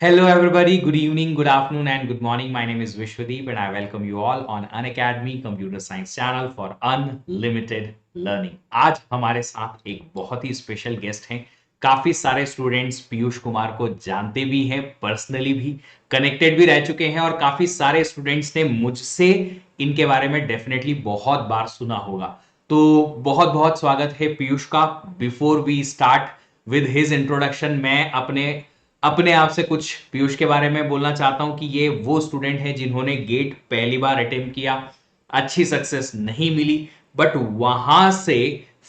Hello, everybody. Good evening, good afternoon, and good morning. My name is Vishwadeep, and I welcome you all on Unacademy Computer Science Channel for Unlimited Learning. आज हमारे साथ एक बहुत ही special guest हैं। काफी सारे students Piyush Kumar को जानते भी हैं, पर्सनली भी कनेक्टेड भी रह चुके हैं, और काफी सारे स्टूडेंट्स ने मुझसे इनके बारे में डेफिनेटली बहुत बार सुना होगा। तो बहुत बहुत स्वागत है पीयूष का। Before we start with his introduction, मैं अपने अपने आप से कुछ पीयूष के बारे में बोलना चाहता हूं कि ये वो स्टूडेंट है जिन्होंने गेट पहली बार अटेम्प्ट किया, अच्छी सक्सेस नहीं मिली, बट वहां से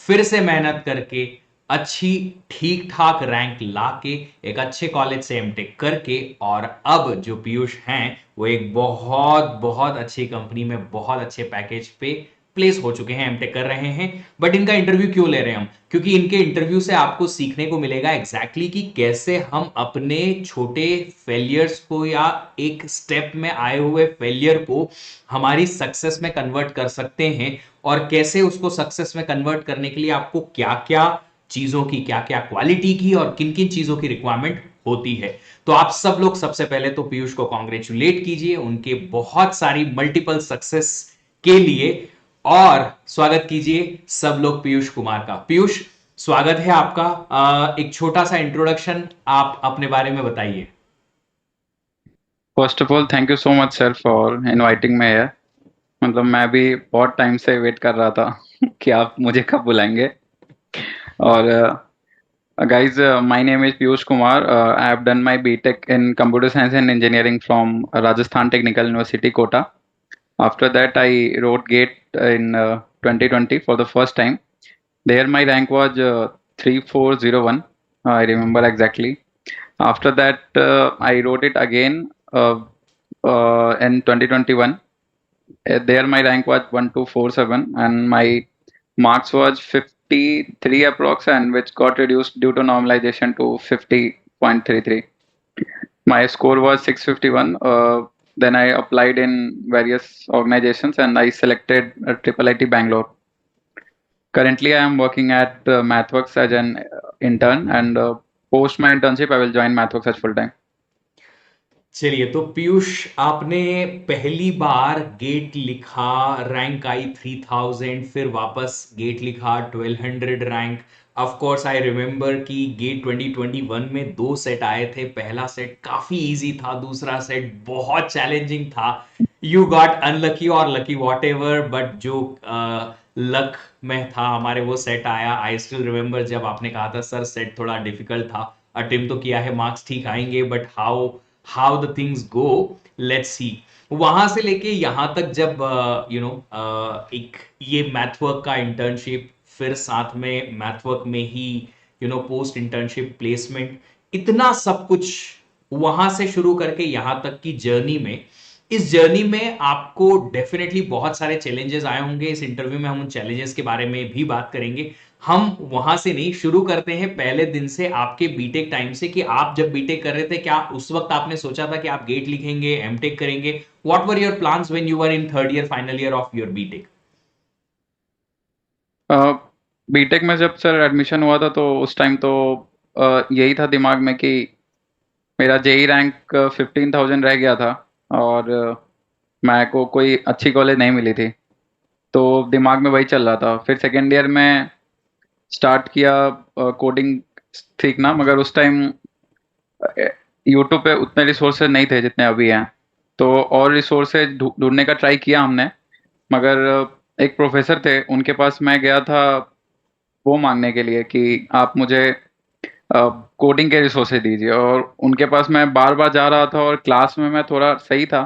फिर से मेहनत करके अच्छी ठीक ठाक रैंक लाके एक अच्छे कॉलेज से एमटेक करके, और अब जो पीयूष हैं वो एक बहुत बहुत अच्छी कंपनी में बहुत अच्छे पैकेज पे प्लेस हो चुके हैं, एमटेक कर रहे हैं। बट इनका इंटरव्यू क्यों ले रहे हैं हम? क्योंकि इनके इंटरव्यू से आपको सीखने को मिलेगा एग्जैक्टली कि कैसे हम अपने छोटे फेलियर्स को या एक स्टेप में आए हुए फेलियर को हमारी सक्सेस में कन्वर्ट कर सकते हैं, और कैसे उसको सक्सेस में कन्वर्ट करने के लिए आपको क्या क्या चीजों की, क्या क्या क्वालिटी की और किन किन चीजों की रिक्वायरमेंट होती है। तो आप सब लोग सबसे पहले तो पीयूष को कॉन्ग्रेचुलेट कीजिए उनके बहुत सारी मल्टीपल सक्सेस के लिए, और स्वागत कीजिए सब लोग पीयूष कुमार का। पीयूष, स्वागत है आपका। एक छोटा सा इंट्रोडक्शन आप अपने बारे में बताइए। First of all thank you so much sir for inviting me here. मतलब मैं भी बहुत टाइम से वेट कर रहा था कि आप मुझे कब बुलाएंगे। और guys, my name is Piyush Kumar. I have done my BTech in Computer Science and Engineering from Rajasthan Technical University, Kota. After that, I wrote GATE in 2020 for the first time. There, my rank was 3401. I remember exactly. After that, I wrote it again in 2021. There, my rank was 1247, and my marks was 53 approx, and which got reduced due to normalization to 50.33. My score was 651. Then I applied in various organizations, and I selected Triple IT Bangalore. Currently, I am working at MathWorks as an intern, and post my internship, I will join MathWorks as full time. चलिए, तो पीयूष, आपने पहली बार gate लिखा, rank आई 3000, फिर वापस gate लिखा 1200 rank. Of course I remember कि gate 2021 में दो सेट आए थे। पहला सेट काफी इजी था, दूसरा सेट बहुत चैलेंजिंग था। यू गॉट अनलकी और लकी वॉट एवर, बट जो लक में था हमारे वो सेट आया। आई स्टिल रिमेंबर जब आपने कहा था सर सेट थोड़ा डिफिकल्ट था, अटेम्प्ट तो किया है, मार्क्स ठीक आएंगे, but how the things go, let's see. वहां से लेके यहां तक जब एक ये मैथवर्क का इंटर्नशिप, फिर साथ में मैथवर्क में ही पोस्ट इंटर्नशिप प्लेसमेंट, इतना सब कुछ वहां से शुरू करके यहां तक की जर्नी में, इस जर्नी में आपको डेफिनेटली बहुत सारे चैलेंजेस आए होंगे। इस इंटरव्यू में हम उन चैलेंजेस के बारे में भी बात करेंगे। हम वहां से नहीं, शुरू करते हैं पहले दिन से, आपके बीटेक टाइम से, कि आप जब बीटेक कर रहे थे, क्या उस वक्त आपने सोचा था कि आप गेट लिखेंगे, एमटेक करेंगे? What were your plans when you were in third year, final year of your BTech? BTech में जब सर एडमिशन हुआ था तो उस टाइम तो यही था दिमाग में कि मेरा जेई रैंक 15,000 रह गया था, और मैं को कोई अच्छी कॉलेज नहीं मिली थी। तो दिमाग में वही चल रहा था। फिर सेकेंड ईयर में स्टार्ट किया कोडिंग सीखना, मगर उस टाइम यूट्यूब पे उतने रिसोर्सेज नहीं थे जितने अभी हैं। तो और रिसोर्सेज ढूंढने का ट्राई किया हमने, मगर एक प्रोफेसर थे, उनके पास मैं गया था वो मांगने के लिए कि आप मुझे कोडिंग के रिसोर्सेज दीजिए। और उनके पास मैं बार बार जा रहा था और क्लास में मैं थोड़ा सही था,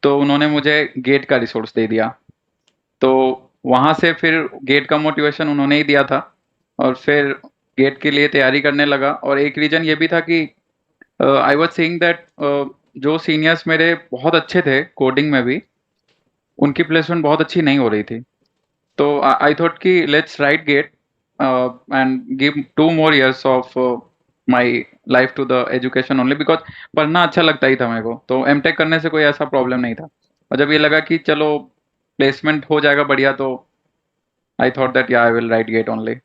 तो उन्होंने मुझे गेट का रिसोर्स दे दिया। तो वहाँ से फिर गेट का मोटिवेशन उन्होंने ही दिया था, और फिर गेट के लिए तैयारी करने लगा। और एक रीज़न ये भी था कि आई वाज सीइंग दैट जो सीनियर्स मेरे बहुत अच्छे थे कोडिंग में भी, उनकी प्लेसमेंट बहुत अच्छी नहीं हो रही थी। तो आई थॉट कि let's write GATE and give 2 more years of my life to the education only, because पढ़ना अच्छा लगता ही था मेरे को। तो एमटेक करने से कोई ऐसा प्रॉब्लम नहीं था। और जब ये लगा कि चलो प्लेसमेंट हो जाएगा बढ़िया, तो आई थॉट दैट या I will right get only.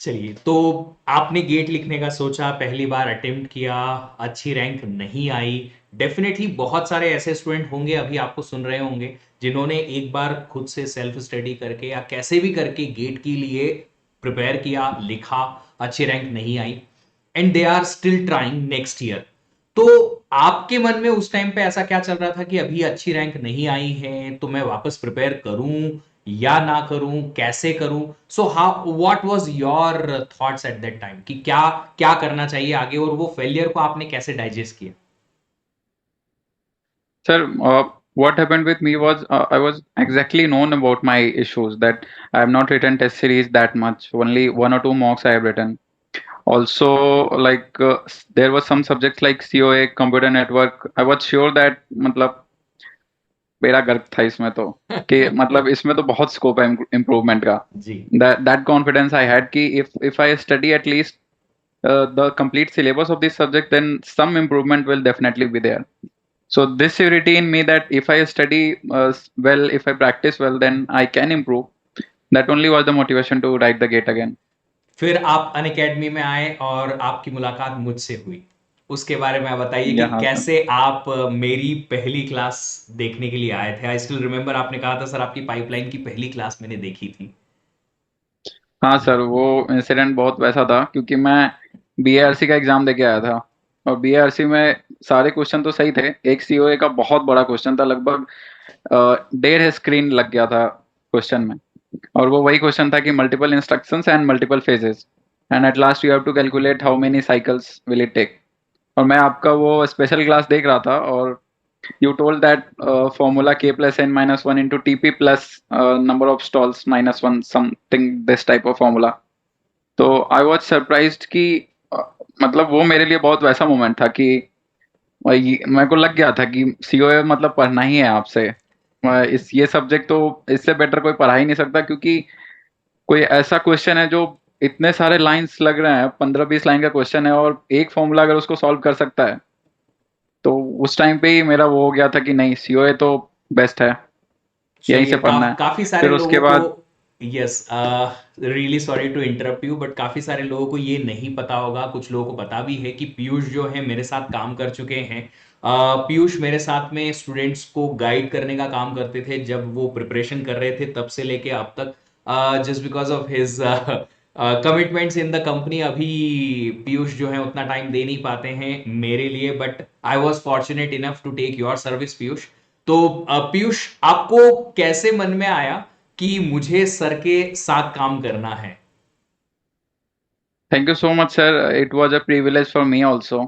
चलिए, तो आपने गेट लिखने का सोचा, पहली बार अटेम्प्ट किया, अच्छी रैंक नहीं आई। डेफिनेटली बहुत सारे ऐसे स्टूडेंट होंगे अभी आपको सुन रहे होंगे जिन्होंने एक बार खुद से सेल्फ स्टडी करके या कैसे भी करके गेट के लिए प्रिपेयर किया, लिखा, अच्छी रैंक नहीं आई, and they are still trying next year. तो आपके मन में उस टाइम पे ऐसा क्या चल रहा था कि अभी अच्छी रैंक नहीं आई है तो मैं वापस प्रिपेयर करूं या ना करूं, कैसे करूं? So how, what was your thoughts at that time कि क्या क्या करना चाहिए आगे, और वो फेलियर को आपने कैसे डाइजेस्ट किया? Sir, what happened with me was I was exactly known about my issues that I have not written test series that much. Only one or two mocks I have written. Also, like there was some subjects like COA, computer network. I was sure that मतलब मेरा गर्व था इसमें तो कि मतलब इसमें तो बहुत स्कोप है इम्प्रूवमेंट का. जी। That confidence I had कि if I study at least the complete syllabus of this subject, then some improvement will definitely be there. So this surety in me that if I study well, if I practice well, then I can improve. That only was the motivation to write the gate again. फिर आप Unacademy में आए और आपकी मुलाकात मुझसे हुई। उसके बारे में आप बताइए कि Yeah, हाँ सर. कैसे आप मेरी पहली क्लास देखने के लिए आए थे। आई स्टिल रिमेम्बर आपने कहा था सर आपकी पाइपलाइन की पहली क्लास मैंने देखी थी। हाँ सर, वो इंसिडेंट बहुत वैसा था क्योंकि मैं बीएआरसी का एग्जाम देके आया था और बीएआरसी में सारे क्वेश्चन तो सही थे. एक सीओए का बहुत बड़ा क्वेश्चन था, लगभग 1.5 स्क्रीन लग गया था क्वेश्चन में. और वो वही क्वेश्चन था कि multiple instructions and multiple phases and at last you have to calculate how many cycles will it take. और मैं आपका वो स्पेशल क्लास देख रहा था और you told that formula k plus n minus 1 into tp plus number of stalls minus 1, something this type of formula. तो I was surprised कि मतलब वो मेरे लिए बहुत वैसा मोमेंट था कि मेरे को लग गया था कि सीओए मतलब पढ़ना ही है आपसे. इस ये सब्जेक्ट तो इससे बेटर कोई पढ़ा ही नहीं सकता क्योंकि कोई ऐसा क्वेश्चन है जो इतने सारे लाइंस लग रहे हैं, 15-20 लाइन का क्वेश्चन है और एक फॉर्मूला अगर उसको सॉल्व कर सकता है तो उस टाइम पे ही मेरा वो हो गया था कि नहीं, सीओए तो बेस्ट है, यहीं चलिए, से पढ़ना है. काफी सारे फिर उसके लोगों को, बाद yes, really sorry to interrupt you, but काफी सारे लोगों को ये नहीं पता होगा, कुछ लोगों को पता भी है कि पीयूष जो है मेरे साथ काम कर चुके हैं। पीयूष मेरे साथ में स्टूडेंट्स को गाइड करने का काम करते थे जब वो प्रिपरेशन कर रहे थे, तब से लेके अब तक। Just because of his commitments in the company अभी पीयूष जो है उतना टाइम दे नहीं पाते हैं मेरे लिए, but I was fortunate enough to take your service Piyush. तो पीयूष, आपको कैसे मन में आया कि मुझे सर के साथ काम करना है? thank you so much sir, it was a privilege for me also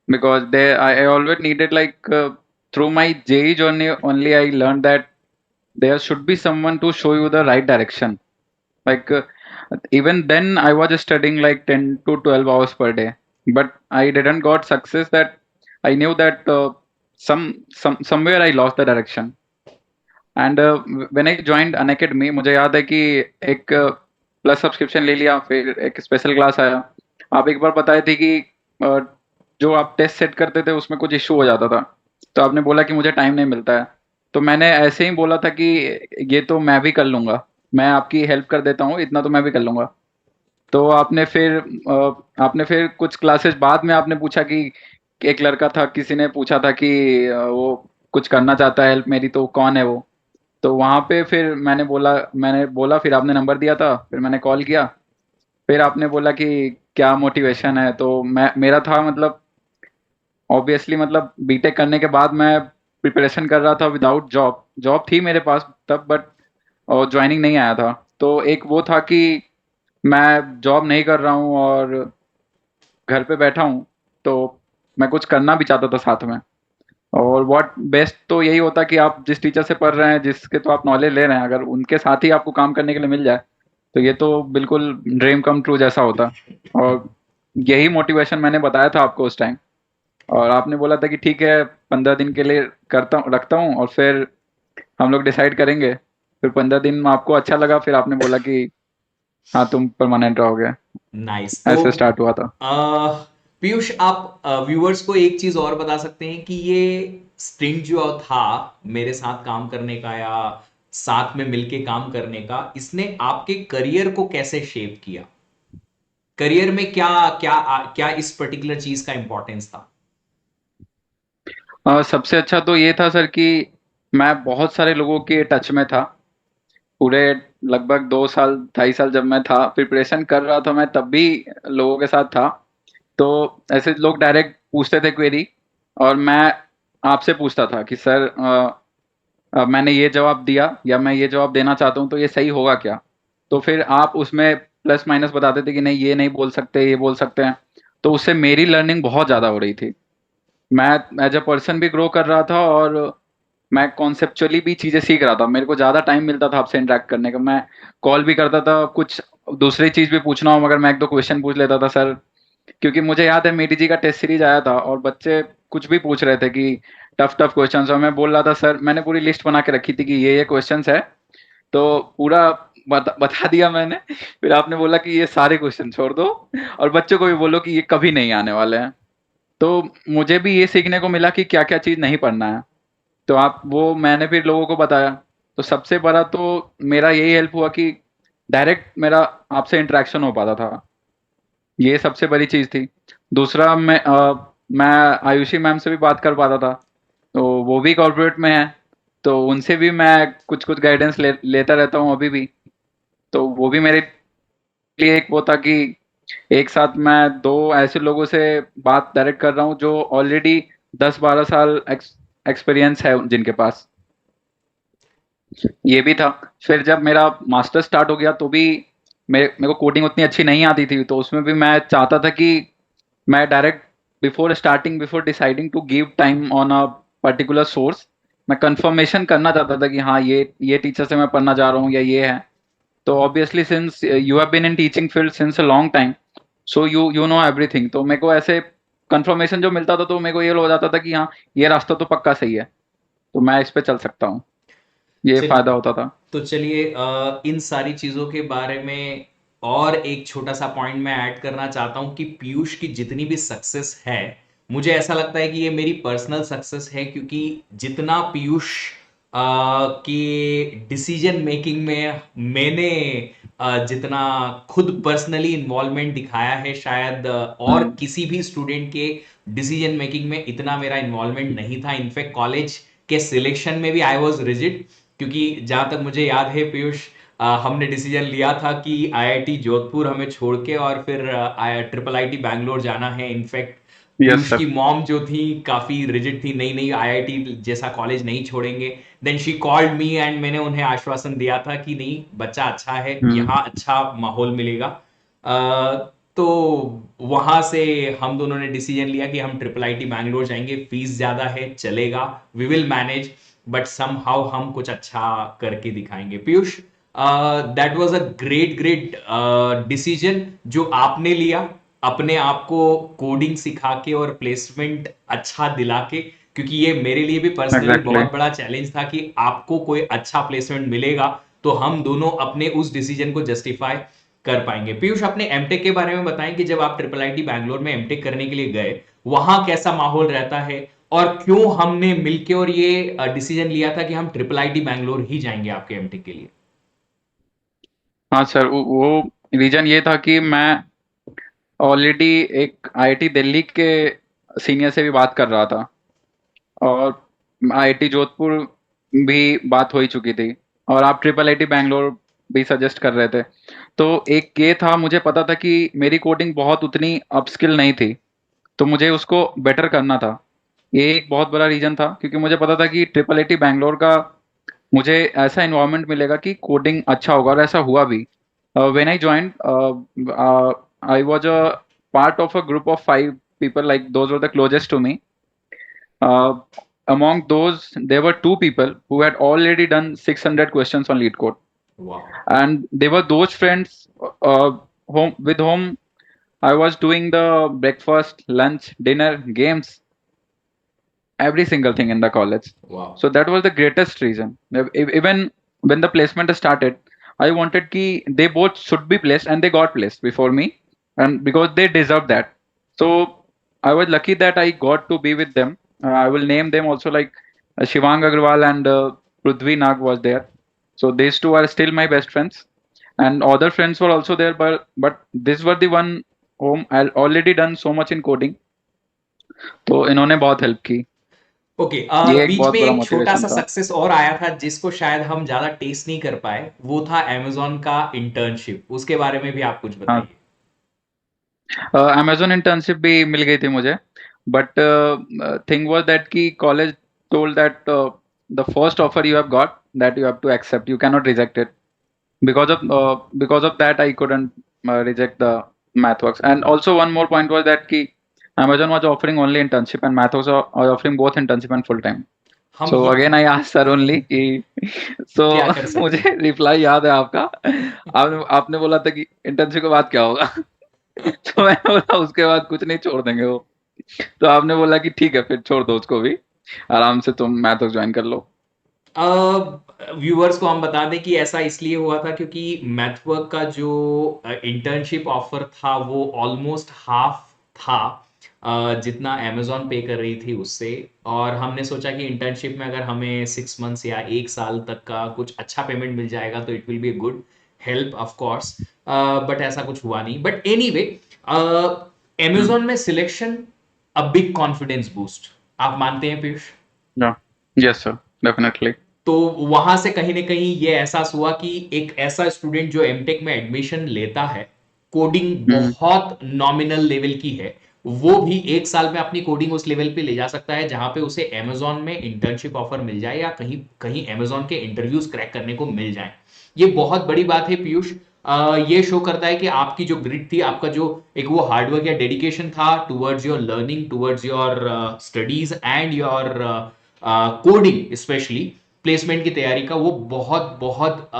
because there I always needed like through my JE journey only I learned that there should be someone to show you the right direction. Like even then I was studying like 10 to 12 hours per day, but I didn't got success that I knew that somewhere I lost the direction. And when I joined Unacademy मुझे याद है कि एक plus subscription ले लिया, फिर एक special class आया. आप एक बार बताए थे कि जो आप टेस्ट सेट करते थे उसमें कुछ इशू हो जाता था, तो आपने बोला कि मुझे टाइम नहीं मिलता है. तो मैंने ऐसे ही बोला था कि ये तो मैं भी कर लूँगा, मैं आपकी हेल्प कर देता हूँ, इतना तो मैं भी कर लूँगा. तो आपने फिर कुछ क्लासेस बाद में आपने पूछा कि एक लड़का था, किसी ने पूछा था कि वो कुछ करना चाहता है हेल्प मेरी, तो कौन है वो. तो वहाँ पे फिर मैंने बोला फिर आपने नंबर दिया था, फिर मैंने कॉल किया. फिर आपने बोला कि क्या मोटिवेशन है, तो मैं मेरा था मतलब ऑब्वियसली मतलब बीटेक करने के बाद मैं प्रिपरेशन कर रहा था विदाउट जॉब. जॉब थी मेरे पास तब बट और ज्वाइनिंग नहीं आया था. तो एक वो था कि मैं जॉब नहीं कर रहा हूँ और घर पे बैठा हूँ, तो मैं कुछ करना भी चाहता था साथ में. और व्हाट बेस्ट तो यही होता कि आप जिस टीचर से पढ़ रहे हैं, जिसके तो आप नॉलेज ले रहे हैं, अगर उनके साथ ही आपको काम करने के लिए मिल जाए तो ये तो बिल्कुल ड्रीम कम ट्रू जैसा होता. और यही मोटिवेशन मैंने बताया था आपको उस टाइम, और आपने बोला था कि ठीक है 15 दिन के लिए रखता हूँ और फिर हम लोग डिसाइड करेंगे. फिर 15 दिन में आपको अच्छा लगा, फिर आपने बोला कि हाँ तुम परमानेंट रहोगे. नाइस। तो ऐसे स्टार्ट हुआ था. पीयूष, आप व्यूअर्स को एक चीज और बता सकते हैं कि ये स्टिंट जो था मेरे साथ काम करने का या साथ में मिलके काम करने का, इसने आपके करियर को कैसे शेप किया? करियर में क्या क्या क्या इस पर्टिकुलर चीज का इंपॉर्टेंस था? सबसे अच्छा तो ये था सर कि मैं बहुत सारे लोगों के टच में था। पूरे लगभग 2 साल 2.5 साल जब मैं था प्रिपरेशन कर रहा था, मैं तब भी लोगों के साथ था। तो ऐसे लोग डायरेक्ट पूछते थे क्वेरी, और मैं आपसे पूछता था कि सर मैंने ये जवाब दिया या मैं ये जवाब देना चाहता हूँ, तो ये सही होगा क्या? तो फिर आप उसमें प्लस माइनस बताते थे कि नहीं, ये नहीं बोल सकते, ये बोल सकते हैं। तो उससे मेरी लर्निंग बहुत ज़्यादा हो रही थी। मैं एज अ पर्सन भी ग्रो कर रहा था, और मैं कॉन्सेप्चुअली भी चीज़ें सीख रहा था। मेरे को ज़्यादा टाइम मिलता था आपसे इंटरेक्ट करने का। मैं कॉल भी करता था, कुछ दूसरी चीज़ भी पूछना हो मगर मैं एक दो क्वेश्चन पूछ लेता था सर। क्योंकि मुझे याद है मेडी जी का टेस्ट सीरीज आया था और बच्चे कुछ भी पूछ रहे थे कि टफ टफ क्वेश्चंस, और मैं बोल रहा था सर, मैंने पूरी लिस्ट बना के रखी थी कि ये क्वेश्चंस है। तो पूरा बता दिया मैंने। फिर आपने बोला कि ये सारे क्वेश्चन छोड़ दो और बच्चों को भी बोलो कि ये कभी नहीं आने वाले हैं। तो मुझे भी ये सीखने को मिला कि क्या क्या चीज़ नहीं पढ़ना है। तो आप वो मैंने फिर लोगों को बताया। तो सबसे बड़ा तो मेरा यही हेल्प हुआ कि डायरेक्ट मेरा आपसे इंटरेक्शन हो पाता था। ये सबसे बड़ी चीज़ थी। दूसरा, मैं आयुषी मैम से भी बात कर पाता था। तो वो भी कॉर्पोरेट में है, तो उनसे भी मैं कुछ कुछ गाइडेंस लेता रहता हूँ अभी भी। तो वो भी मेरे लिए एक वो था कि एक साथ मैं दो ऐसे लोगों से बात डायरेक्ट कर रहा हूँ जो ऑलरेडी 10-12 साल एक्सपीरियंस है जिनके पास। ये भी था। फिर जब मेरा मास्टर स्टार्ट हो गया तो भी मेरे को कोडिंग उतनी अच्छी नहीं आती थी, तो उसमें भी मैं चाहता था कि मैं direct before deciding to give time on a particular source, मैं कंफर्मेशन करना चाहता था कि हाँ, ये टीचर से मैं पढ़ना चाह रहा हूँ या ये है। तो obviously since you have been in teaching field since a long time, so you know everything. तो मेरे को ऐसे कंफर्मेशन जो मिलता था तो मेरे को ये हो जाता था कि हाँ, ये रास्ता तो पक्का सही है, तो मैं इस पे चल सकता हूँ। ये चल फायदा होता था। तो चलिए, इन सारी चीजों के बारे में और एक छोटा सा पॉइंट मैं ऐड करना चाहता हूं कि पीयूष की जितनी भी सक्सेस है, मुझे ऐसा लगता है कि ये मेरी पर्सनल सक्सेस है, क्योंकि जितना पीयूष के डिसीजन मेकिंग में मैंने जितना खुद पर्सनली इन्वॉल्वमेंट दिखाया है, शायद और हम्म। किसी भी स्टूडेंट के डिसीजन मेकिंग में इतना मेरा इन्वॉल्वमेंट नहीं था। इनफैक्ट कॉलेज के सिलेक्शन में भी आई वॉज रिजिड, क्योंकि जहां तक मुझे याद है पीयूष, हमने डिसीजन लिया था कि आईआईटी जोधपुर हमें छोड़ के और फिर ट्रिपल आईटी बैंगलोर जाना है। In fact yes Piyush sir. की मॉम जो थी काफी रिजिड थी, नहीं नहीं आईआईटी जैसा कॉलेज नहीं छोड़ेंगे। Then she called me and मैंने उन्हें आश्वासन दिया था कि नहीं, बच्चा अच्छा है, हम्म। यहाँ अच्छा माहौल मिलेगा। तो वहां से हम दोनों ने डिसीजन लिया कि हम ट्रिपल आईटी बैंगलोर जाएंगे। फीस ज्यादा है, चलेगा, we will manage, but somehow हम कुछ अच्छा करके दिखाएंगे। Piyush, that was a great great decision जो आपने लिया, अपने आप को कोडिंग सिखा के और प्लेसमेंट अच्छा दिला के, क्योंकि ये मेरे लिए भी पर्सनली एग्जैक्टली। बहुत बड़ा चैलेंज था कि आपको कोई अच्छा प्लेसमेंट मिलेगा तो हम दोनों अपने उस डिसीजन को जस्टिफाई कर पाएंगे। पीयूष, अपने एमटेक के बारे में बताएं कि जब आप ट्रिपल आईटी बैंगलोर में एमटेक करने के लिए गए, वहां कैसा माहौल रहता है, और क्यों हमने मिलके और ये डिसीजन लिया था कि हम ट्रिपल आईटी बैंगलोर ही जाएंगे आपके एमटेक के लिए? हाँ सर, वो रीजन ये था कि मैं ऑलरेडी एक आईआईटी दिल्ली के सीनियर से भी बात कर रहा था, और आईआईटी जोधपुर भी बात हो ही चुकी थी, और आप ट्रिपल आईटी बैंगलोर भी सजेस्ट कर रहे थे। तो एक ये था, मुझे पता था कि मेरी कोडिंग बहुत उतनी अपस्किल नहीं थी, तो मुझे उसको बेटर करना था। ये एक बहुत बड़ा रीजन था, क्योंकि मुझे पता था कि ट्रिपल आईटी बैंगलोर का मुझे ऐसा इन्वायरमेंट मिलेगा कि कोडिंग अच्छा होगा, और ऐसा हुआ भी। When I joined, I was a part of a group of 5 people, like those were the closest to me. Uh, Among those, there were 2 people who had already done 600 questions on lead code, वाह। and they were those friends with whom I was doing the breakfast, lunch, dinner, games, every single thing in the college. वाह। So that was the greatest reason. Even when the placement started, I wanted ki they both should be placed, and they got placed before me, and because they deserve that. So I was lucky that I got to be with them. I will name them also, like Shivang Agarwal and Prudvi Nag was there. So these two are still my best friends. and other friends were also there, but this were the one whom I already done so much in coding, तो इन्होंने बहुत help की। Okay. ये एक बीच बहुत में बड़ा एक छोटा मोटिवेशन सा था। सक्सेस और आया था जिसको शायद हम ज्यादा टेस्ट नहीं कर पाए, वो था amazon का इंटर्नशिप। उसके बारे में भी आप कुछ हाँ, बताइए। अमेजोन इंटर्नशिप भी मिल गई थी मुझे, बट थिंग वाज दैट कि college told that the first offer you have got that you have to accept, you can not reject it. Because of that I couldn't reject the MathWorks. And also one more point was that ki Amazon was offering only internship and MathWorks was offering both internship and full time. हम So ये again I asked sir only कि so क्या कर सकते मुझे reply याद है आपका। आपने बोला था कि इंटर्नशिप के बाद क्या होगा। तो मैंने बोला उसके बाद कुछ नहीं, छोड़ देंगे वो। तो आपने बोला कि ठीक है फिर छोड़ दो उसको भी, आराम से तुम मैथवर्क्स ज्वाइन कर लो। व्यूअर्स को हम बता दें कि ऐसा इसलिए हुआ था क्योंकि मैथवर्क का जो इंटर्नशिप ऑफर था वो ऑलमोस्ट हाफ था जितना अमेजोन पे कर रही थी उससे। और हमने सोचा कि इंटर्नशिप में अगर हमें 6 मंथ्स या 1 साल तक का कुछ अच्छा पेमेंट मिल जाएगा तो it will be a good help of course. But ऐसा कुछ हुआ नहीं। बट एनीवे, अमेजोन में selection a big confidence boost, आप मानते हैं पीयूष? Yes sir, definitely. तो वहां से कहीं ना कहीं ये एहसास हुआ कि एक ऐसा स्टूडेंट जो एमटेक में एडमिशन लेता है, कोडिंग हम्म। बहुत नॉमिनल लेवल की है, वो भी 1 साल में अपनी कोडिंग उस लेवल पे ले जा सकता है जहां पे उसे अमेजोन में इंटर्नशिप ऑफर मिल जाए या कहीं कहीं अमेजोन के इंटरव्यूज क्रैक करने को मिल जाए। ये बहुत बड़ी बात है पीयूष। ये शो करता है कि आपकी जो ग्रिड थी, आपका जो एक वो हार्डवर्क या डेडिकेशन था towards your learning, towards your studies and your coding specially, placement की तैयारी का, वो बहुत बहुत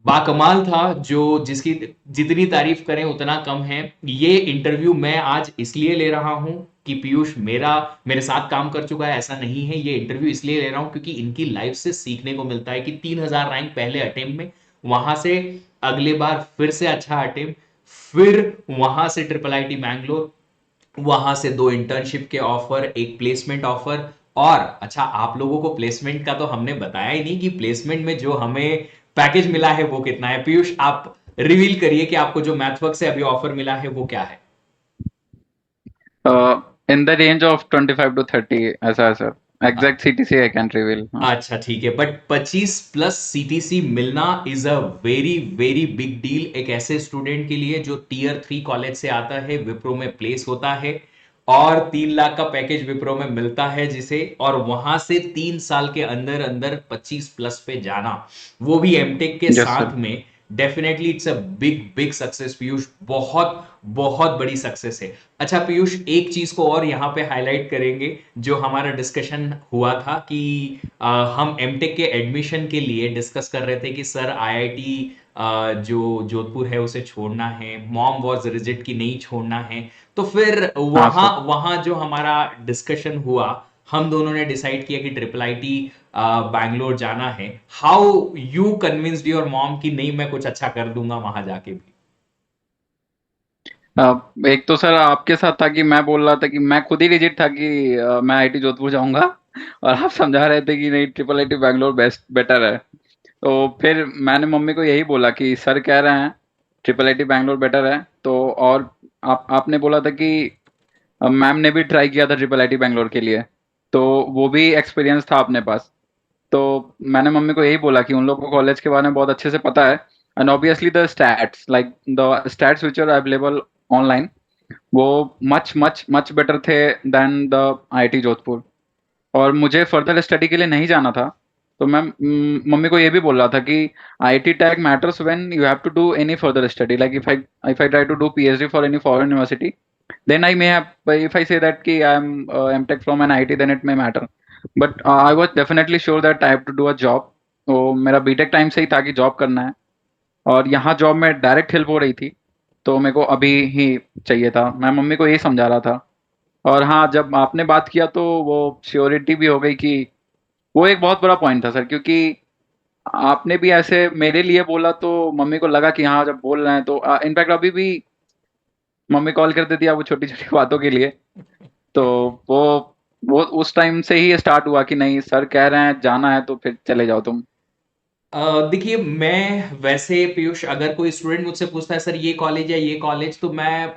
बाकमाल था। जो जिसकी जितनी तारीफ करें उतना कम है। ये इंटरव्यू मैं आज इसलिए ले रहा हूं कि पीयूष मेरे साथ काम कर चुका है, ऐसा नहीं है। ये इंटरव्यू इसलिए ले रहा हूं क्योंकि इनकी लाइफ से सीखने को मिलता है कि 3,000 रैंक पहले अटेम्प्ट में, वहां से अगले बार फिर से अच्छा अटेम्प्ट, फिर वहां से ट्रिपल आईटी बैंगलोर, वहां से 2 इंटर्नशिप के ऑफर, एक प्लेसमेंट ऑफर। और अच्छा, आप लोगों को प्लेसमेंट का तो हमने बताया ही नहीं कि प्लेसमेंट में जो हमें पैकेज मिला है वो कितना है। पीयूष, आप रिवील करिए कि आपको जो मैथवर्क से अभी ऑफर मिला है वो क्या है। In the range of 25 to 30, ऐसा है sir. Exact CTC I can't reveal. अच्छा ठीक है, बट 25 प्लस सीटीसी मिलना is a very very big deal एक ऐसे स्टूडेंट के लिए जो टीयर 3 कॉलेज से आता है, विप्रो में प्लेस होता है और 3 लाख का पैकेज विप्रो में मिलता है जिसे, और वहां से 3 साल के अंदर अंदर 25 प्लस पे जाना, वो भी एमटेक के यस सर। साथ में, definitely it's a big big success Piyush, बहुत बहुत बड़ी सक्सेस है। अच्छा पीयूष, एक चीज को और यहाँ पे हाईलाइट करेंगे। जो हमारा डिस्कशन हुआ था कि हम एमटेक के एडमिशन के लिए डिस्कस कर रहे थे कि सर आईआईटी जो जोधपुर है उसे छोड़ना है, मॉम वॉज रिजिड की नहीं छोड़ना है। तो फिर हाँ वहां सर। वहां जो हमारा डिस्कशन हुआ, हम दोनों ने डिसाइड किया कि ट्रिपल आईटी बैंगलोर जाना है। How you convinced your mom कि नहीं मैं कुछ अच्छा कर दूंगा वहां जाके भी? एक तो सर आपके साथ था कि मैं बोल रहा था कि मैं खुद ही रिजिड था कि मैं आईटी जोधपुर जाऊंगा, और आप समझा रहे थे कि नहीं triple IT Bangalore best better है। तो फिर मैंने मम्मी को यही बोला कि सर कह रहे हैं ट्रिपल आईटी बैंगलोर बेटर है, तो और आपने बोला था कि मैम ने भी ट्राई किया था ट्रिपल आईटी बैंगलोर के लिए, तो वो भी एक्सपीरियंस था अपने पास। तो मैंने मम्मी को यही बोला कि उन लोग को कॉलेज के बारे में बहुत अच्छे से पता है, and obviously the stats which are available online, वो मच मच मच बेटर थे देन द आईआईटी जोधपुर। और मुझे फर्दर स्टडी के लिए नहीं जाना था, तो मैं मम्मी को ये भी बोल रहा था कि IIT tag matters when you have to do any further study, like if I try to do PhD for any foreign university, then I may have, if I say that ki I am MTech from an IT, then it may matter. But I was definitely sure that I have to do a job. तो मेरा BTech time से ही था कि job करना है, और यहाँ job में डायरेक्ट हेल्प हो रही थी, तो मेरे को अभी ही चाहिए था। मैं मम्मी को यही समझा रहा था। और हाँ, जब आपने बात किया तो वो श्योरिटी भी हो गई कि वो एक बहुत बड़ा पॉइंट था सर, क्योंकि आपने भी ऐसे मेरे लिए बोला तो मम्मी को लगा कि हाँ जब बोल रहे हैं तो इनफैक्ट अभी भी मम्मी कॉल कर देती है वो छोटी छोटी बातों के लिए। तो वो वो उस टाइम से ही स्टार्ट हुआ कि नहीं सर कह रहे हैं जाना है तो फिर चले जाओ तुम। देखिए, मैं वैसे पीयूष, अगर कोई स्टूडेंट मुझसे पूछता है सर ये कॉलेज या ये कॉलेज, तो मैं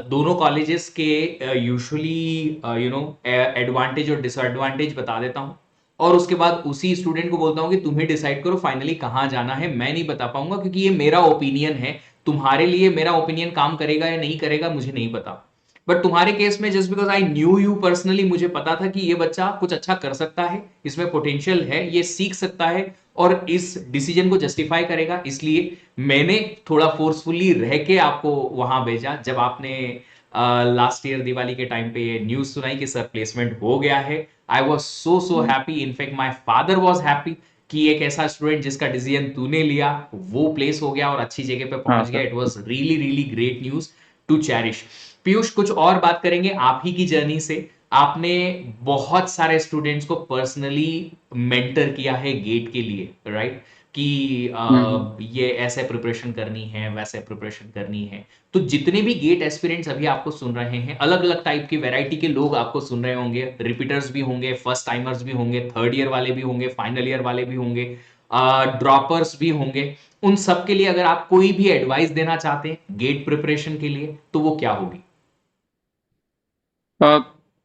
दोनों कॉलेजेस के यूजुअली एडवांटेज और डिसएडवांटेज बता देता हूँ, और उसके बाद उसी स्टूडेंट को बोलता हूँ कि तुम्हें डिसाइड करो फाइनली कहाँ जाना है। मैं नहीं बता पाऊंगा क्योंकि ये मेरा ओपिनियन है। तुम्हारे लिए मेरा ओपिनियन काम करेगा या नहीं करेगा मुझे नहीं पता। बट तुम्हारे केस में just because I knew you personally, मुझे पता था कि ये बच्चा कुछ अच्छा कर सकता है, इसमें पोटेंशियल है, ये सीख सकता है और इस डिसीजन को जस्टिफाई करेगा, इसलिए मैंने थोड़ा फोर्सफुली रह के आपको वहां भेजा। जब आपने लास्ट ईयर दिवाली के टाइम पे ये न्यूज सुनाई कि सर प्लेसमेंट हो गया है, I was so happy. In fact my father was happy कि एक ऐसा स्टूडेंट जिसका डिसीजन तूने लिया वो प्लेस हो गया और अच्छी जगह पे हाँ पहुंच गया। Sir. It was really really great news to cherish. Piyush, कुछ और बात करेंगे आप ही की जर्नी से। आपने बहुत सारे स्टूडेंट्स को पर्सनली मेंटर किया है गेट के लिए, राइट? कि हम्म। ये ऐसे प्रिपरेशन करनी है, वैसे प्रिपरेशन करनी है। तो जितने भी गेट एस्पिरेंट्स अभी आपको सुन रहे हैं, अलग अलग टाइप की वैरायटी के लोग आपको सुन रहे होंगे, रिपीटर्स भी होंगे, फर्स्ट टाइमर्स भी होंगे, थर्ड ईयर वाले भी होंगे, फाइनल ईयर वाले भी होंगे, ड्रॉपर्स भी होंगे। उन सब के लिए अगर आप कोई भी एडवाइस देना चाहते हैं गेट प्रिपरेशन के लिए, तो वो क्या होगी?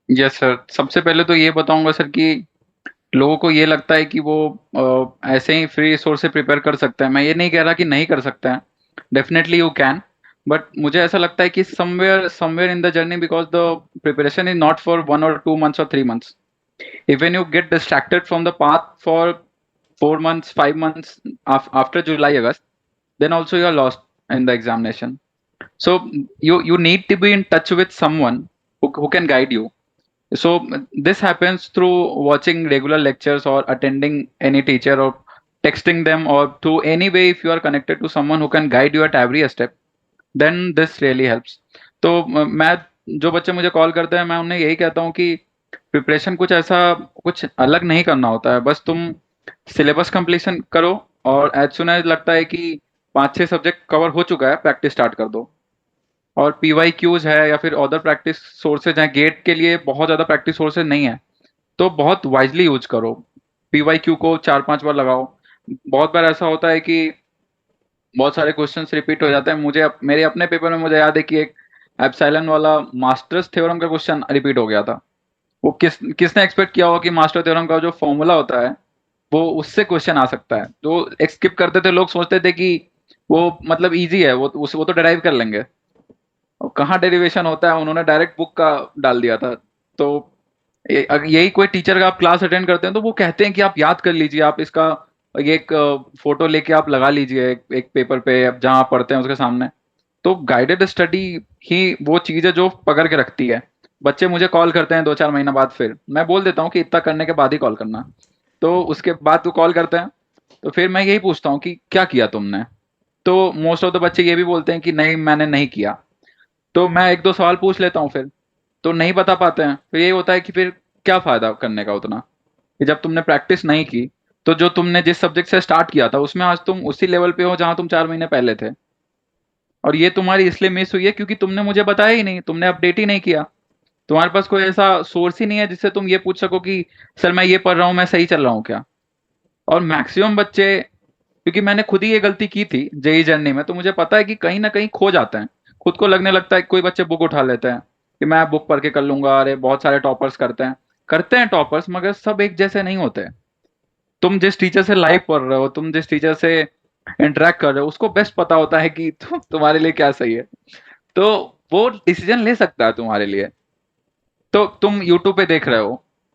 यस सर, सबसे पहले तो ये बताऊंगा सर कि लोगों को ये लगता है कि वो ऐसे ही फ्री सोर्स से प्रिपेयर कर सकते हैं। मैं ये नहीं कह रहा कि नहीं कर सकते हैं, डेफिनेटली यू कैन। बट मुझे ऐसा लगता है कि somewhere somewhere in the journey, because the preparation is not for 1 or 2 months or 3 months. Even you get distracted from the path for 4 months, 5 months after July, August, then also you are lost in the examination. So you need to be in touch with someone who can guide you. So this happens through watching regular lectures or attending any teacher or texting them, or through any way if you are connected to someone who can guide you at every step, then this really helps. तो मैं, जो बच्चे मुझे call करते हैं, मैं उन्हें यही कहता हूँ कि प्रिपरेशन कुछ ऐसा कुछ अलग नहीं करना होता है। बस तुम सिलेबस कंप्लीशन करो, और एज सुन एज लगता है कि 5-6 सब्जेक्ट कवर हो चुका है, प्रैक्टिस स्टार्ट कर दो। और पीवाई क्यूज है या फिर अदर प्रैक्टिस सोर्सेज हैं, गेट के लिए बहुत ज़्यादा प्रैक्टिस सोर्सेज नहीं है, तो बहुत वाइजली यूज करो। पीवाई क्यू को 4-5 बार लगाओ। बहुत बार ऐसा होता है कि बहुत सारे क्वेश्चंस रिपीट हो जाते हैं। मेरे अपने पेपर में मुझे याद है कि एक एप्सिलॉन वाला मास्टर्स थ्योरम का क्वेश्चन रिपीट हो गया था। वो किसने एक्सपेक्ट किया होगा कि मास्टर थ्योरम का जो फॉर्मूला होता है वो उससे क्वेश्चन आ सकता है। जो स्किप करते थे लोग, सोचते थे कि वो मतलब इजी है, वो तो डिराइव कर लेंगे। और कहाँ डेरिवेशन होता है, उन्होंने डायरेक्ट बुक का डाल दिया था। तो यही कोई टीचर का आप क्लास अटेंड करते हैं तो वो कहते हैं कि आप याद कर लीजिए, आप इसका ये एक फोटो लेके आप लगा लीजिए एक पेपर पे, आप जहाँ आप पढ़ते हैं उसके सामने। तो गाइडेड स्टडी ही वो चीज़ है जो पकड़ के रखती है। बच्चे मुझे कॉल करते हैं 2-4 महीना बाद, फिर मैं बोल देता हूँ कि इतना करने के बाद ही कॉल करना। तो उसके बाद वो कॉल करते हैं, तो फिर मैं यही पूछता हूँ कि क्या किया तुमने। तो मोस्ट ऑफ द बच्चे ये भी बोलते हैं कि नहीं, मैंने नहीं किया। तो मैं 1-2 सवाल पूछ लेता हूँ फिर, तो नहीं बता पाते हैं। फिर यही होता है कि फिर क्या फायदा करने का उतना, कि जब तुमने प्रैक्टिस नहीं की, तो जो तुमने जिस सब्जेक्ट से स्टार्ट किया था उसमें आज तुम उसी लेवल पे हो जहां तुम 4 महीने पहले थे। और ये तुम्हारी इसलिए मिस हुई है क्योंकि तुमने मुझे बताया ही नहीं, तुमने अपडेट ही नहीं किया। तुम्हारे पास कोई ऐसा सोर्स ही नहीं है जिससे तुम ये पूछ सको कि सर मैं ये पढ़ रहा हूँ, मैं सही चल रहा हूँ क्या। और मैक्सिमम बच्चे, क्योंकि मैंने खुद ही ये गलती की थी जेई जर्नी में, तो मुझे पता है कि कहीं ना कहीं खो जाते हैं। खुद को लगने लगता है, कोई बच्चे बुक उठा लेते हैं कि मैं बुक पढ़ के कर लूंगा। अरे बहुत सारे टॉपर्स करते हैं टॉपर्स, मगर सब एक जैसे नहीं होते। तुम जिस टीचर से लाइव पढ़ रहे हो, तुम जिस टीचर से इंटरेक्ट कर रहे हो, उसको बेस्ट पता होता है कि तुम्हारे लिए क्या सही है। तो वो डिसीजन ले सकता है तुम्हारे लिए। तो तुम यूट्यूब पे देख रहे हो,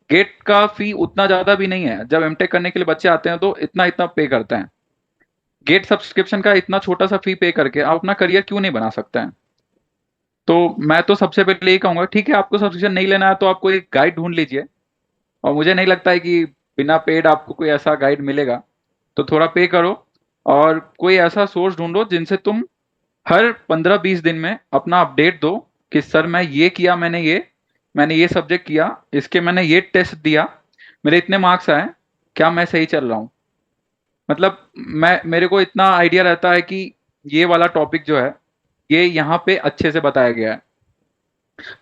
गेट का फी उतना ज्यादा भी नहीं है। जब एमटेक करने के लिए बच्चे आते हैं तो इतना इतना पे करते हैं। गेट सब्सक्रिप्शन का इतना छोटा सा फी पे करके आप अपना करियर क्यों नहीं बना सकते हैं। तो मैं तो सबसे पहले यही कहूंगा, ठीक है आपको सब्सक्रिप्शन नहीं लेना है तो आपको एक गाइड ढूंढ लीजिए। और मुझे नहीं लगता है कि बिना पेड आपको कोई ऐसा गाइड मिलेगा। तो थोड़ा पे करो, और कोई ऐसा सोर्स ढूंढो जिनसे तुम हर 15-20 दिन में अपना अपडेट दो कि सर मैं ये किया, मैंने ये सब्जेक्ट किया, इसके मैंने ये टेस्ट दिया, मेरे इतने मार्क्स आए, क्या मैं सही चल रहा हूँ। मतलब मैं, मेरे को इतना आइडिया रहता है कि ये वाला टॉपिक जो है ये यहाँ पे अच्छे से बताया गया है,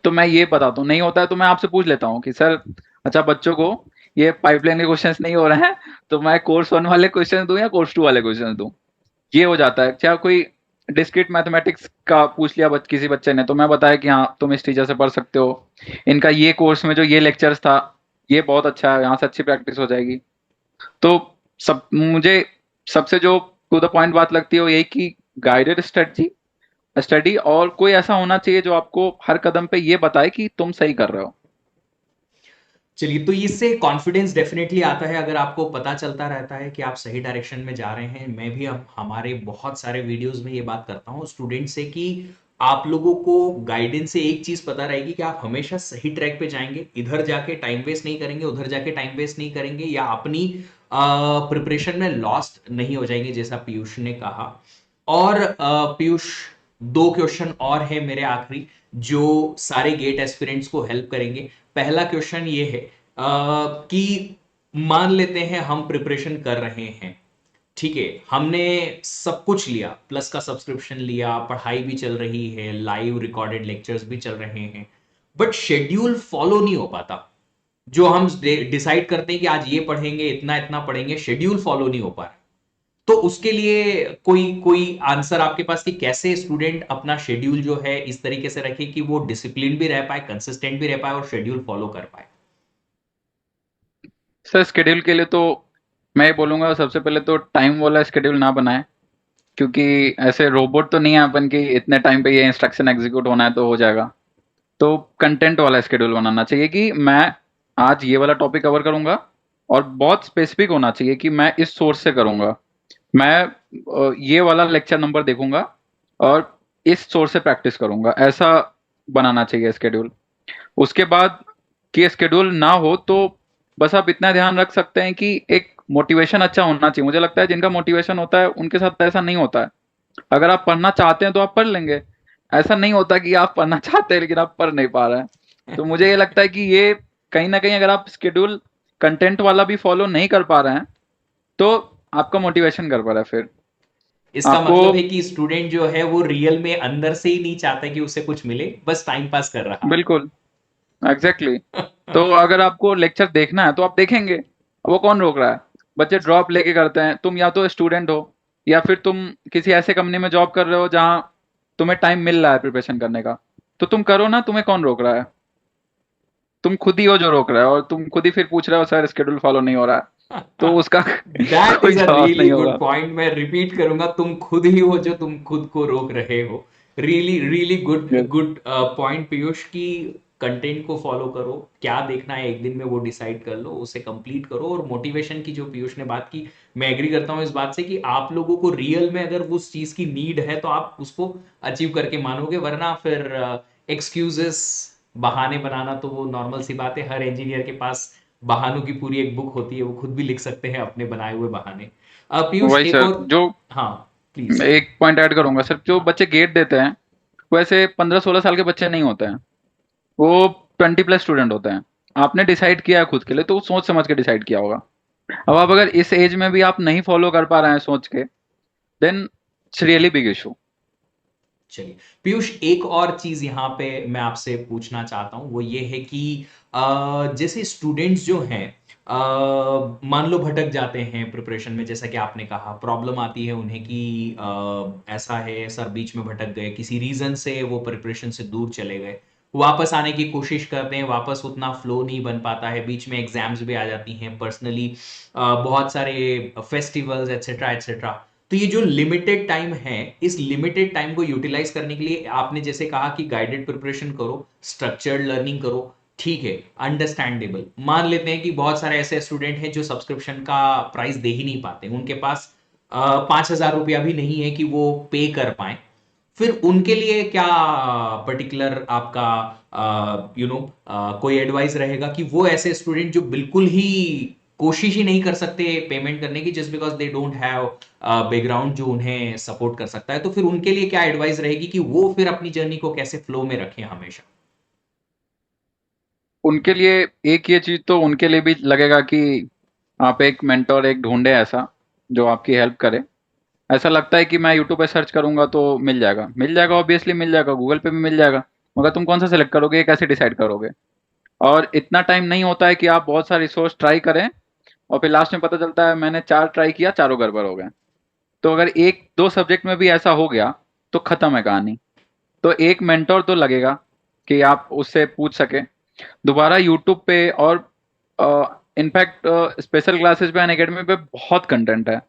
तो मैं ये बताता हूँ। नहीं होता है तो मैं आपसे पूछ लेता हूँ कि सर अच्छा बच्चों को ये पाइपलाइन के क्वेश्चंस नहीं हो रहे हैं, तो मैं कोर्स 1 वाले क्वेश्चन दूं या कोर्स 2 वाले क्वेश्चन दूं। ये हो जाता है। क्या कोई डिस्क्रीट मैथमेटिक्स का पूछ लिया किसी बच्चे ने, तो मैं बताया कि हाँ तुम इस टीचर से पढ़ सकते हो, इनका ये कोर्स में जो ये लेक्चर्स था ये बहुत अच्छा है, यहाँ से अच्छी प्रैक्टिस हो जाएगी। तो सब मुझे सबसे जो टू द पॉइंट बात लगती है वो यही कि गाइडेड स्ट्रेटजी स्टडी और कोई ऐसा होना चाहिए जो आपको हर कदम पे ये बताए कि तुम सही कर रहे हो। चलिए, तो इससे कॉन्फिडेंस डेफिनेटली आता है अगर आपको पता चलता रहता है कि आप सही डायरेक्शन में जा रहे हैं। मैं भी अब हमारे बहुत सारे वीडियोस में ये बात करता हूँ स्टूडेंट से कि आप लोगों को गाइडेंस से एक चीज पता रहेगी कि आप हमेशा सही ट्रैक पे जाएंगे, इधर जाके टाइम वेस्ट नहीं करेंगे, उधर जाके टाइम वेस्ट नहीं करेंगे, या अपनी प्रिपरेशन में लॉस्ट नहीं हो जाएंगे, जैसा पीयूष ने कहा। और पीयूष, दो क्वेश्चन और है मेरे आखिरी, जो सारे गेट एस्पिरेंट्स को हेल्प करेंगे। पहला क्वेश्चन ये है कि मान लेते हैं हम प्रिपरेशन कर रहे हैं, ठीक है, हमने सब कुछ लिया, प्लस का सब्सक्रिप्शन लिया, पढ़ाई भी चल रही है, लाइव रिकॉर्डेड लेक्चर्स भी चल रहे हैं, बट शेड्यूल फॉलो नहीं हो पाता। जो हम डिसाइड करते हैं कि आज ये पढ़ेंगे, इतना इतना पढ़ेंगे, शेड्यूल फॉलो नहीं हो पा रहा। तो उसके लिए कोई कोई आंसर आपके पास कि कैसे स्टूडेंट अपना शेड्यूल जो है इस तरीके से रखे कि वो डिसिप्लिन भी रह पाए, कंसिस्टेंट भी रह पाए और शेड्यूल फॉलो कर पाए? सर स्केड्यूल के लिए तो मैं ये बोलूंगा सबसे पहले तो टाइम वाला स्केड्यूल ना बनाए, क्योंकि ऐसे रोबोट तो नहीं है अपन कि इतने टाइम पे ये इंस्ट्रक्शन एग्जीक्यूट होना है तो हो जाएगा। तो कंटेंट वाला स्केड्यूल बनाना चाहिए कि मैं आज ये वाला टॉपिक कवर करूंगा, और बहुत स्पेसिफिक होना चाहिए कि मैं इस सोर्स से करूंगा, मैं ये वाला लेक्चर नंबर देखूंगा और इस सोर्स से प्रैक्टिस करूंगा, ऐसा बनाना चाहिए स्केड्यूल। उसके बाद कि स्केड्यूल ना हो तो बस आप इतना ध्यान रख सकते हैं कि एक मोटिवेशन अच्छा होना चाहिए। मुझे लगता है जिनका मोटिवेशन होता है उनके साथ ऐसा नहीं होता है। अगर आप पढ़ना चाहते हैं तो आप पढ़ लेंगे, ऐसा नहीं होता कि आप पढ़ना चाहते हैं लेकिन आप पढ़ नहीं पा रहे हैं। तो मुझे ये लगता है कि ये कहीं ना कहीं अगर आप शेड्यूल कंटेंट वाला भी फॉलो नहीं कर पा रहे हैं तो आपका मोटिवेशन कर पा रहा है फिर इसका आपको। मतलब है कि स्टूडेंट जो है वो रियल में अंदर से ही नहीं चाहता कि उसे कुछ मिले, बस टाइम पास कर रहा बिल्कुल, एग्जैक्टली है। तो अगर आपको लेक्चर देखना है तो आप देखेंगे, वो कौन रोक रहा है। बच्चे ड्रॉप लेके करते हैं, तुम या तो स्टूडेंट हो या फिर तुम किसी ऐसे कंपनी में जॉब कर रहे हो जहां तुम्हें टाइम मिल रहा है प्रिपरेशन करने का, तो तुम करो ना, तुम्हें कौन रोक रहा है। तुम खुद ही हो जो रोक रहा है, और तुम खुद ही फिर पूछ रहे हो सर शेड्यूल फॉलो नहीं हो रहा है, तो उसका दैट कोई इज अ जवाब रियली नहीं गुड होगा। पॉइंट। मैं रिपीट करूंगा, तुम खुद ही हो जो तुम खुद को रोक रहे हो। Really really good Yes. Good point Piyush की। कंटेंट को फॉलो करो, क्या देखना है एक दिन में वो डिसाइड कर लो, उसे कंप्लीट करो। और मोटिवेशन की जो पीयूष ने बात की, मैं एग्री करता हूँ इस बात से कि आप लोगों को रियल में अगर उस चीज की नीड है तो आप उसको अचीव करके मानोगे, वरना फिर एक्सक्यूजेस, बहाने बनाना तो वो नॉर्मल सी बात है। हर इंजीनियर के पास बहानों की पूरी एक बुक होती है, वो खुद भी लिख सकते हैं अपने बनाए हुए बहाने। पीयूष, वही एक सर, और। जो हाँ, प्लीज। एक पॉइंट ऐड करूंगा सर, जो हाँ, बच्चे गेट देते हैं वो ऐसे 15-16 साल के बच्चे नहीं होते हैं, वो 20+ स्टूडेंट होते हैं। आपने डिसाइड किया है खुद के लिए तो सोच समझ के डिसाइड किया होगा। अब आप अगर इस एज में भी आप नहीं फॉलो कर पा रहे हैं सोच के, then it's really big issue. चलिए पीयूष, एक और चीज यहाँ पे मैं आपसे पूछना चाहता हूँ, वो ये है कि जैसे स्टूडेंट्स जो हैं, मान लो भटक जाते हैं प्रिपरेशन में, जैसा कि आपने कहा, प्रॉब्लम आती है उन्हें कि ऐसा है सर, बीच में भटक गए, किसी रीजन से वो प्रिपरेशन से दूर चले गए, वापस आने की कोशिश करते हैं, वापस उतना फ्लो नहीं बन पाता है, बीच में एग्जाम्स भी आ जाती हैं, पर्सनली बहुत सारे फेस्टिवल्स एटसेट्रा एटसेट्रा। तो ये जो लिमिटेड टाइम है, इस लिमिटेड टाइम को यूटिलाइज करने के लिए आपने जैसे कहा कि गाइडेड प्रिपरेशन करो, स्ट्रक्चर्ड लर्निंग करो, ठीक है, अंडरस्टैंडेबल। मान लेते हैं कि बहुत सारे ऐसे स्टूडेंट हैं जो सब्सक्रिप्शन का प्राइस दे ही नहीं पाते, उनके पास 5,000 रुपया भी नहीं है कि वो पे कर पाए। फिर उनके लिए क्या पर्टिकुलर आपका कोई एडवाइस रहेगा कि वो ऐसे स्टूडेंट जो बिल्कुल ही कोशिश ही नहीं कर सकते पेमेंट करने की, just because they don't have background जो उन्हें सपोर्ट कर सकता है, तो फिर उनके लिए क्या एडवाइस रहेगी कि वो फिर अपनी जर्नी को कैसे फ्लो में रखें हमेशा? उनके लिए एक ये चीज तो उनके लिए भी लगेगा कि आप एक मेंटोर एक ढूंढे ऐसा जो आपकी हेल्प करे। ऐसा लगता है कि मैं यूट्यूब पे सर्च करूंगा तो मिल जाएगा, मिल जाएगा, ऑब्वियसली मिल जाएगा, गूगल पे भी मिल जाएगा, मगर तुम कौन सा सेलेक्ट करोगे, ये कैसे डिसाइड करोगे। और इतना टाइम नहीं होता है कि आप बहुत सारे रिसोर्स ट्राई करें और फिर लास्ट में पता चलता है मैंने 4 ट्राई किया, चारों गड़बड़ हो गए। तो अगर 1-2 सब्जेक्ट में भी ऐसा हो गया तो खत्म है कहानी। तो एक मेंटर तो लगेगा कि आप उससे पूछ सके दोबारा यूट्यूब पे। और इनफैक्ट स्पेशल क्लासेस पे अनअकैडमी पे बहुत कंटेंट है।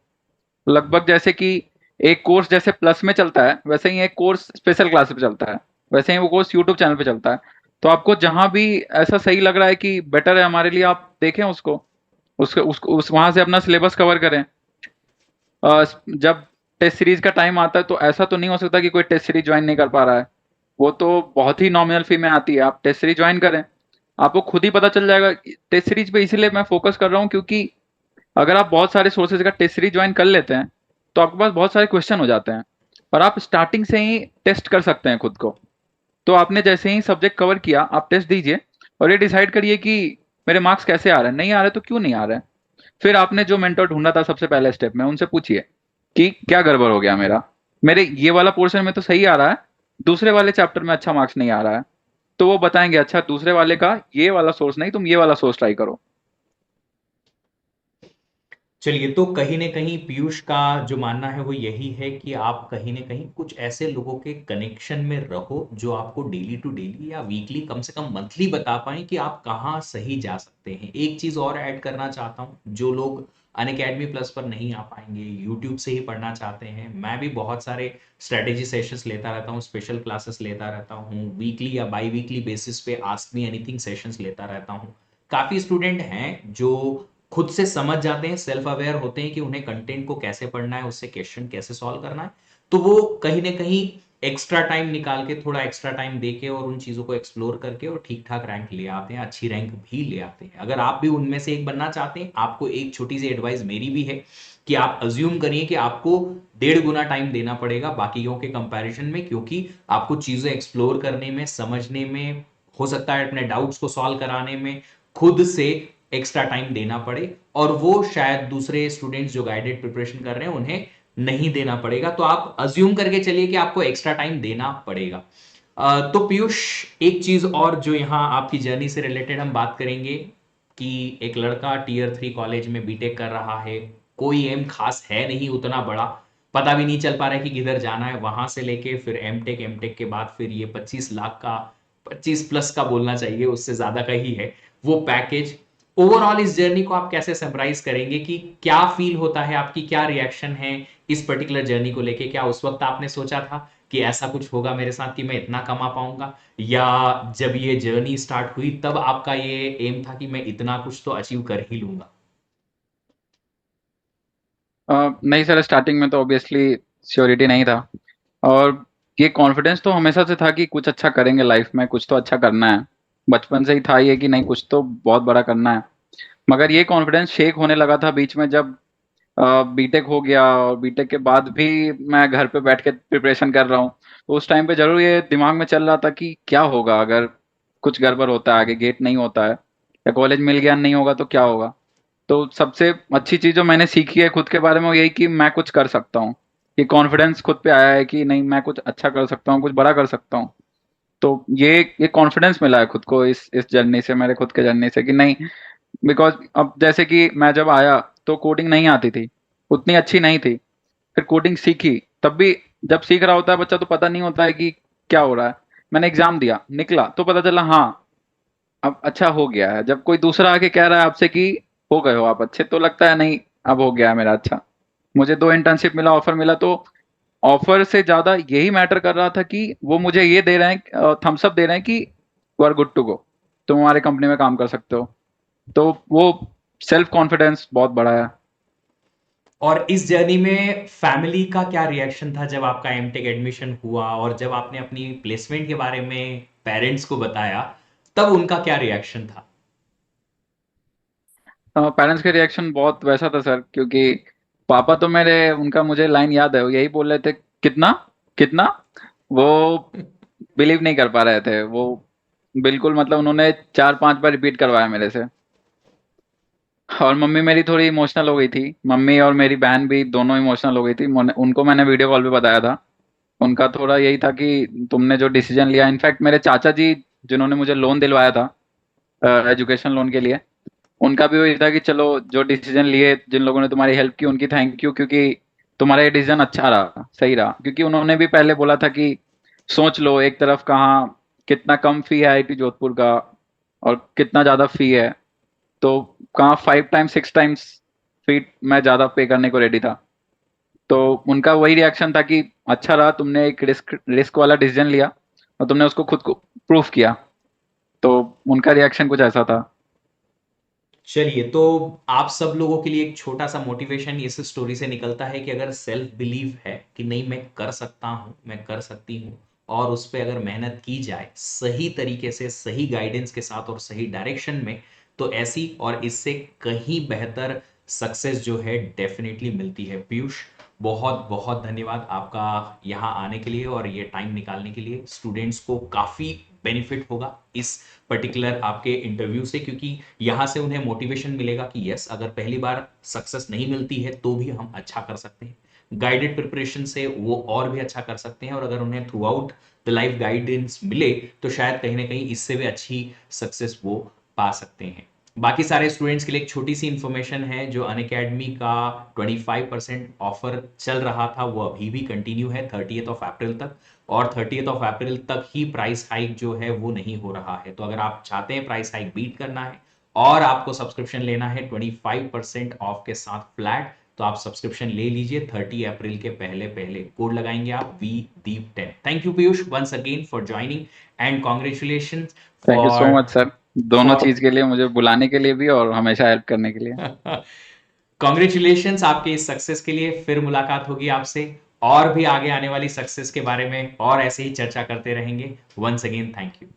लगभग जैसे कि एक कोर्स जैसे प्लस में चलता है वैसे ही एक कोर्स स्पेशल क्लास पे चलता है, वैसे ही वो कोर्स यूट्यूब चैनल पे चलता है। तो आपको जहां भी ऐसा सही लग रहा है कि बेटर है हमारे लिए, आप देखें उसको, उसको उस वहां से अपना सिलेबस कवर करें। जब टेस्ट सीरीज का टाइम आता है तो ऐसा तो नहीं हो सकता कि कोई टेस्ट सीरीज ज्वाइन नहीं कर पा रहा है। वो तो बहुत ही नॉमिनल फी में आती है, आप टेस्ट सीरीज ज्वाइन करें, आपको खुद ही पता चल जाएगा। टेस्ट सीरीज पे इसीलिए मैं फोकस कर रहा हूँ क्योंकि अगर आप बहुत सारे सोर्सेज का टेस्ट सीरीज ज्वाइन कर लेते हैं तो आपके पास बहुत सारे क्वेश्चन हो जाते हैं और आप स्टार्टिंग से ही टेस्ट कर सकते हैं खुद को। तो आपने जैसे ही सब्जेक्ट कवर किया आप टेस्ट दीजिए और ये डिसाइड करिए कि मेरे मार्क्स कैसे आ रहे हैं, नहीं आ रहे तो क्यों नहीं आ रहे हैं। फिर आपने जो मेंटर ढूंढा था सबसे पहले स्टेप में उनसे पूछिए कि क्या गड़बड़ हो गया मेरा, मेरे ये वाला पोर्शन में तो सही आ रहा है, दूसरे वाले चैप्टर में अच्छा मार्क्स नहीं आ रहा है। तो वो बताएंगे अच्छा दूसरे वाले का ये वाला सोर्स नहीं, तुम ये वाला सोर्स ट्राई करो। चलिए, तो कहीं ना कहीं पीयूष का जो मानना है वो यही है कि आप कहीं ना कहीं कुछ ऐसे लोगों के कनेक्शन में रहो जो आपको डेली टू डेली या वीकली, कम से कम मंथली बता पाए कि आप कहाँ सही जा सकते हैं। एक चीज और ऐड करना चाहता हूँ, जो लोग अनअकैडमी प्लस पर नहीं आ पाएंगे, यूट्यूब से ही पढ़ना चाहते हैं, मैं भी बहुत सारे स्ट्रेटेजी सेशंस लेता रहता हूँ, स्पेशल क्लासेस लेता रहता हूँ, वीकली या बाई वीकली बेसिस पे आस्क मी एनीथिंग सेशंस लेता रहता हूँ। काफी स्टूडेंट हैं जो खुद से समझ जाते हैं, सेल्फ अवेयर होते हैं कि उन्हें कंटेंट को कैसे पढ़ना है, उससे क्वेश्चन कैसे सॉल्व करना है। तो वो कहीं ना कहीं एक्स्ट्रा टाइम निकाल के, थोड़ा एक्स्ट्रा टाइम देके और उन चीजों को एक्सप्लोर करके और ठीक ठाक रैंक ले आते हैं, अच्छी रैंक भी ले आते हैं। अगर आप भी उनमें से एक बनना चाहते हैं, आपको एक छोटी सी एडवाइस मेरी भी है कि आप अज्यूम करिए कि आपको 1.5 गुना टाइम देना पड़ेगा बाकियों के कंपैरिजन में, क्योंकि आपको चीजें एक्सप्लोर करने में, समझने में, हो सकता है अपने डाउट्स को सॉल्व कराने में खुद से एक्स्ट्रा टाइम देना पड़े, और वो शायद दूसरे स्टूडेंट्स जो गाइडेड प्रिपरेशन कर रहे हैं उन्हें नहीं देना पड़ेगा। तो आप अज्यूम करके चलिए कि आपको एक्स्ट्रा टाइम देना पड़ेगा। तो पीयूष, एक चीज और जो यहाँ आपकी जर्नी से रिलेटेड हम बात करेंगे कि एक लड़का टीयर 3 कॉलेज में बीटेक कर रहा है, कोई एम खास है नहीं उतना बड़ा, पता भी नहीं चल पा रहा है कि किधर जाना है, वहां से लेके फिर एमटेक, एमटेक के बाद फिर ये 25 लाख का, 25 प्लस का बोलना चाहिए, उससे ज्यादा का ही है वो पैकेज। ओवरऑल इस जर्नी को आप कैसे समराइज करेंगे कि क्या फील होता है, आपकी क्या रिएक्शन है इस पर्टिकुलर जर्नी को लेके? क्या उस वक्त आपने सोचा था कि ऐसा कुछ होगा मेरे साथ कि मैं इतना कमा पाऊंगा, या जब ये जर्नी स्टार्ट हुई तब आपका ये एम था कि मैं इतना कुछ तो अचीव कर ही लूंगा? नहीं सर, स्टार्टिंग में तो ऑब्वियसली श्योरिटी नहीं था। और ये कॉन्फिडेंस तो हमेशा से था कि कुछ अच्छा करेंगे लाइफ में, कुछ तो अच्छा करना है। बचपन से ही था ये कि नहीं कुछ तो बहुत बड़ा करना है। मगर ये कॉन्फिडेंस शेक होने लगा था बीच में जब बीटेक हो गया और बीटेक के बाद भी मैं घर पे बैठ के प्रिपरेशन कर रहा हूँ। तो उस टाइम पे जरूर ये दिमाग में चल रहा था कि क्या होगा अगर कुछ गड़बड़ होता है, आगे गेट नहीं होता है या कॉलेज मिल गया नहीं होगा तो क्या होगा। तो सबसे अच्छी चीज जो मैंने सीखी है खुद के बारे में वो यही कि मैं कुछ कर सकता हूँ। ये कॉन्फिडेंस खुद पे आया है कि नहीं मैं कुछ अच्छा कर सकता हूँ, कुछ बड़ा कर सकता हूँ। तो ये कॉन्फिडेंस मिला है खुद को इस जर्नी से, मेरे खुद के जर्नी से कि नहीं। बिकॉज अब जैसे कि मैं जब आया तो कोडिंग नहीं आती थी, उतनी अच्छी नहीं थी। फिर कोडिंग सीखी, तब भी जब सीख रहा होता है बच्चा तो पता नहीं होता है कि क्या हो रहा है। मैंने एग्जाम दिया, निकला तो पता चला हाँ अब अच्छा हो गया है। जब कोई दूसरा आके कह रहा है आपसे कि हो गए हो आप अच्छे, तो लगता है नहीं अब हो गया है मेरा अच्छा। मुझे 2 इंटर्नशिप मिला, ऑफर मिला, तो ऑफर से ज्यादा यही मैटर कर रहा था कि वो मुझे ये दे रहे हैं, थम्स अप दे रहे हैं कि you are good to go, तुम हमारे कंपनी में काम कर सकते हो। तो वो सेल्फ कॉन्फिडेंस बहुत बड़ा है। और इस जर्नी में फैमिली का क्या रिएक्शन था जब आपका एमटेक एडमिशन हुआ, और जब आपने अपनी प्लेसमेंट के बारे में पेरेंट्स को बताया, तब उनका क्या रिएक्शन था? पेरेंट्स के रिएक्शन बहुत वैसा था सर, क्योंकि पापा तो मेरे, उनका मुझे लाइन याद है, वो यही बोल रहे थे कितना कितना। वो बिलीव नहीं कर पा रहे थे वो, बिल्कुल मतलब उन्होंने 4-5 बार रिपीट करवाया मेरे से। और मम्मी मेरी थोड़ी इमोशनल हो गई थी, मम्मी और मेरी बहन भी दोनों इमोशनल हो गई थी। उनको मैंने वीडियो कॉल पे बताया था। उनका थोड़ा यही था कि तुमने जो डिसीजन लिया, इनफैक्ट मेरे चाचा जी जिन्होंने मुझे लोन दिलवाया था, एजुकेशन लोन के लिए। उनका भी वही था कि चलो जो डिसीजन लिए, जिन लोगों ने तुम्हारी हेल्प की उनकी थैंक यू, क्योंकि तुम्हारा ये डिसीजन अच्छा रहा, सही रहा। क्योंकि उन्होंने भी पहले बोला था कि सोच लो एक तरफ कहाँ कितना कम फी है आईआईटी जोधपुर का और कितना ज्यादा फी है, तो कहाँ 5 टाइम्स 6 टाइम्स फी मैं ज्यादा पे करने को रेडी था। तो उनका वही रिएक्शन था कि अच्छा रहा तुमने एक रिस्क रिस्क वाला डिसीजन लिया और तुमने उसको खुद को प्रूफ किया। तो उनका रिएक्शन कुछ ऐसा था। चलिए, तो आप सब लोगों के लिए एक छोटा सा मोटिवेशन इस स्टोरी से निकलता है कि अगर सेल्फ बिलीव है कि नहीं मैं कर सकता हूं, मैं कर सकती हूं, और उस पर अगर मेहनत की जाए सही तरीके से, सही गाइडेंस के साथ और सही डायरेक्शन में, तो ऐसी और इससे कहीं बेहतर सक्सेस जो है डेफिनेटली मिलती है। पीयूष, बहुत बहुत धन्यवाद आपका यहाँ आने के लिए और ये टाइम निकालने के लिए। स्टूडेंट्स को काफी बेनिफिट होगा इस पर्टिकुलर आपके इंटरव्यू से, क्योंकि यहाँ से उन्हें मोटिवेशन मिलेगा कि यस, अगर पहली बार सक्सेस नहीं मिलती है तो भी हम अच्छा कर सकते हैं। गाइडेड प्रिपरेशन से वो और भी अच्छा कर सकते हैं, और अगर उन्हें through out the life guidance मिले तो शायद कहीं ना कहीं इससे भी अच्छी सक्सेस वो पा सकते हैं। बाकी सारे स्टूडेंट्स के लिए एक छोटी सी इंफॉर्मेशन है, जो अनअकैडमी का 25% ऑफर चल रहा था वो अभी भी कंटिन्यू है 30 अप्रैल तक, और 30 अप्रैल तक ही प्राइस हाइक जो है वो नहीं हो रहा है। तो अगर आप चाहते हैं प्राइस हाइक बीट करना है और आपको सब्सक्रिप्शन लेना है 25% ऑफ के साथ फ्लैट, तो आप सब्सक्रिप्शन ले लीजिए 30 अप्रैल के पहले पहले। कोड लगाएंगे आप V Deep 10। Thank you Piyush once again for joining, and congratulation thank you so for much sir, दोनों फॉर चीज के लिए, मुझे बुलाने के लिए भी और हमेशा हेल्प करने के लिए। कॉन्ग्रेचुलेशंस आपके इस सक्सेस के लिए। फिर मुलाकात होगी आपसे और भी आगे आने वाली सक्सेस के बारे में, और ऐसे ही चर्चा करते रहेंगे। Once again thank you.